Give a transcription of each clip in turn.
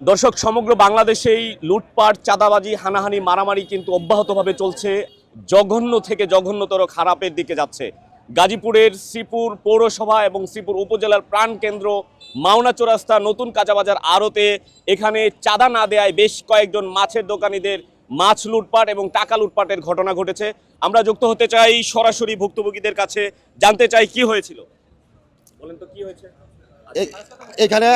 দর্শক, সমগ্র বাংলাদেশেই লুটপাট, চাঁদাবাজি, হানাহানি, মারামারি কিন্তু অব্যাহতভাবে চলছে। জঘন্য থেকে জঘন্যতর খারাপের দিকে যাচ্ছে। গাজীপুরের শ্রীপুর পৌরসভা এবং শ্রীপুর উপজেলার প্রাণকেন্দ্র মাওনা চৌরাস্তা নতুন কাঁচাবাজার আড়তে এখানে চাঁদা না দেয়ায় বেশ কয়েকজন মাছের দোকানীদের মাছ লুটপাট এবং টাকা লুটপাটের ঘটনা ঘটেছে। আমরা যুক্ত হতে চাই সরাসরি ভুক্তভোগীদের কাছে, জানতে চাই কি হয়েছিল। বলেন তো কি হয়েছে এখানে।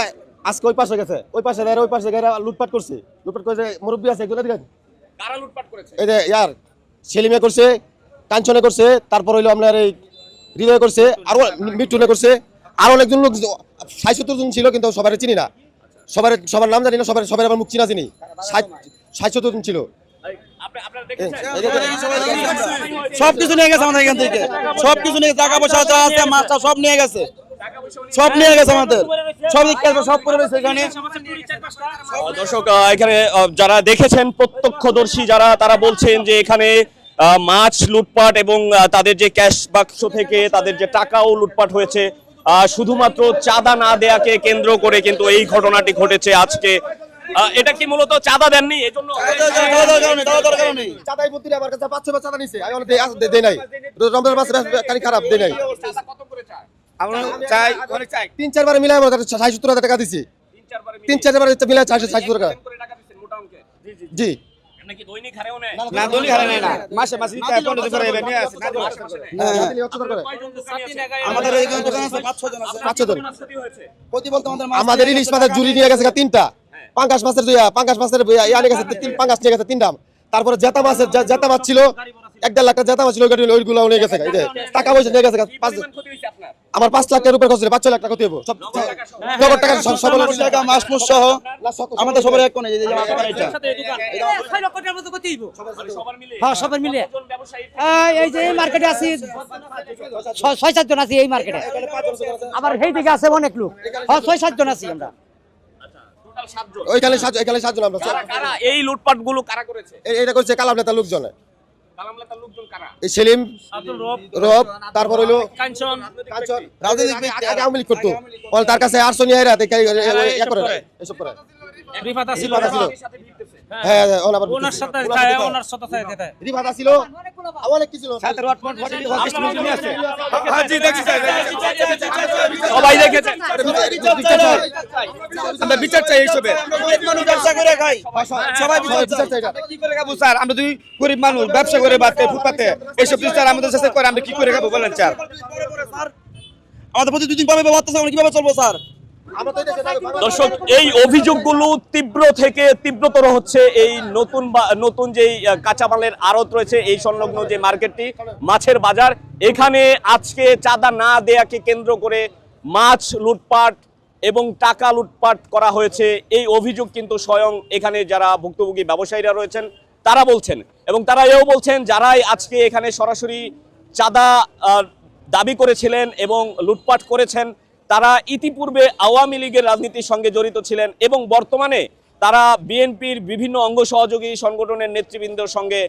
আজকে ওই পাশে গেছে, ওই পাশে ওই পাশে গেছে, লুটপাট করছে। লুটপাট করে মুরব্বী আছে এগুলো দেখেন। কারা লুটপাট করেছে? এই যে ইয়ার সেলিমে করছে, কাঞ্চনে করছে, তারপর হইলো আপনার এই হৃদয় করছে, আরো মিটুনে করছে, আরো অনেকজন লোক ৬৭ জন ছিল, কিন্তু সবাই চিনি না, সবার নাম জানি না, সবাই আবার মুখ চিনা চিনি। ৬৭ জন ছিল। সবকিছু নিয়ে গেছে আমাদের এখান থেকে, সবকিছু নিয়ে টাকা পয়সা আছে, মাছটা সব নিয়ে গেছে, সব নিয়ে গেছে আমাদের, সব করে রয়েছে এখানে। দর্শক, এখানে যারা দেখেছেন, প্রত্যক্ষদর্শী যারা, তারা বলছেন যে এখানে মাছ লুটপাট এবং তাদের যে ক্যাশ বাক্স থেকে তাদের যে টাকাও লুটপাট হয়েছে। শুধুমাত্র চাঁদা না দেয়াকে কেন্দ্র করে কিন্তু এই ঘটনাটি ঘটেছে আজকে। এটা কি মূলত চাঁদা দেননি এজন্য? চাঁদাই বুদ্ধির আমার কাছে ৫০০ চাঁদা নিছে, আমি বলে দেই নাই। রমজান মাস কারি খারাপ দেই নাই। আমরা চাই অনেক চাই, ৩-৪ বার মিলাই আমার কাছে ৬৭,০০০ টাকা দিছি। ৩-৪ বার মিলাই ৬৭,০০০ টাকা। জি, নাকি দৈনিক হারেও নেয়? না দলি হারে নাই, না মাসে মাসে দিতে 15 করে এবে নিয়ে আসে না দিলে। আমাদের এই দোকান আছে 5-6 জন আছে, ৫০০ জন। প্রতি বলতে আমাদের ইলিশ মাছের জুড়ি নিয়ে গেছে ৩টা, পাঙ্গাস মাছের ইয়া নিয়ে গেছে, পাঙ্গাস নিয়ে গেছে 3টা। তারপরে জেতা মাছের জেতা মাছ ছিল 1.5 লাখ টাকা জেতা মাছ ছিল, ওইগুলো নিয়ে গেছে। টাকা পয়সা নিয়ে গেছে আমার 5 লাখ টাকার উপরে খরচ, 5-6 লাখ টাকা হইব সব নগদ টাকা, সব টাকা মাছ মুছ সহ আমাদের সবার এক কোণে এই যে আমার দোকান এটা। 6 লক্ষ টাকার মতো কত হইব? হ্যাঁ, সবার মিলে। এই যে এই মার্কেটে আছি 6-7 জন আছি এই মার্কেটে। আবার সেই দিকে আছে অনেক লোক। হ্যাঁ, 6-7 জন আছি আমরা। ওইখানে 7 জন আমরা। এই লুটপাট গুলো কারা করেছে? এটা করছে কালাম নেতা লোকজন, কালামলেতার লোকজন কারা? এই সেলিম, রব, তারপর হইলো কাঞ্চন। রাজনীতি আগে আওয়ামী লীগ করতো, তার কাছে আর্সনি আইরা এসব করে। রিফাত ছিল, হ্যাঁ ওনার ওনার সাথে রিফাত ছিল, অনেক কিছু ছিল। সবাই দেখেছে। আমরা বিচার চাই এইসবে, মানুষ ব্যবসা করে খাই, সবাই বিচার চাই। কি করে খাবো স্যার? আমরা দুই গরিব মানুষ ব্যবসা করে বাদ খাই ফুটপাতে, এইসব স্যার আমাদের সাথে করে আমরা কি করে খাবো বলেন স্যার? আমাদের প্রতি 2 দিন পাবে বাদ, আমরা কিভাবে চলবো স্যার? দর্শক, এই অভিযোগগুলো তীব্র থেকে তীব্রতর হচ্ছে। এই নতুন যেই কাঁচামালের আড়ত রয়েছে, এই সংলগ্ন যে মার্কেটটি মাছের বাজার, এখানে আজকে চাঁদা না দেয়াকে কেন্দ্র করে মাছ লুটপাট এবং টাকা লুটপাট করা হয়েছে। এই অভিযোগ কিন্তু স্বয়ং এখানে যারা ভুক্তভোগী ব্যবসায়ীরা রয়েছেন তারা বলছেন, এবং তারা এও বলছেন যারাই আজকে এখানে সরাসরি চাঁদা দাবি করেছিলেন এবং লুটপাট করেছেন, তারা ইতিপূর্বে আওয়ামী লীগের রাজনীতির সঙ্গে জড়িত ছিলেন এবং বর্তমানে তারা বিএনপির বিভিন্ন অঙ্গ সহযোগী সংগঠনের নেতৃবৃন্দের সঙ্গে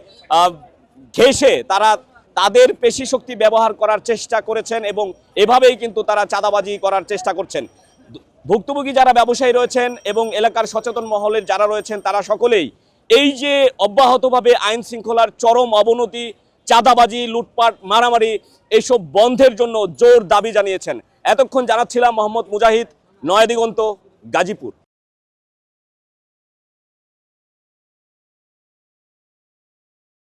ঘেঁষে তারা তাদের পেশি শক্তি ব্যবহার করার চেষ্টা করেছেন এবং এভাবেই কিন্তু তারা চাঁদাবাজি করার চেষ্টা করছেন। ভুক্তভোগী যারা ব্যবসায়ী রয়েছেন এবং এলাকার সচেতন মহলের যারা রয়েছেন, তারা সকলেই এই যে অব্যাহতভাবে আইন শৃঙ্খলার চরম অবনতি, চাঁদাবাজি, লুটপাট, মারামারি, এইসব বন্ধের জন্য জোর দাবি জানিয়েছেন। এতক্ষণ জানাচ্ছিলাম মোহাম্মদ মুজাহিদ, নয়াদিগন্ত, গাজীপুর।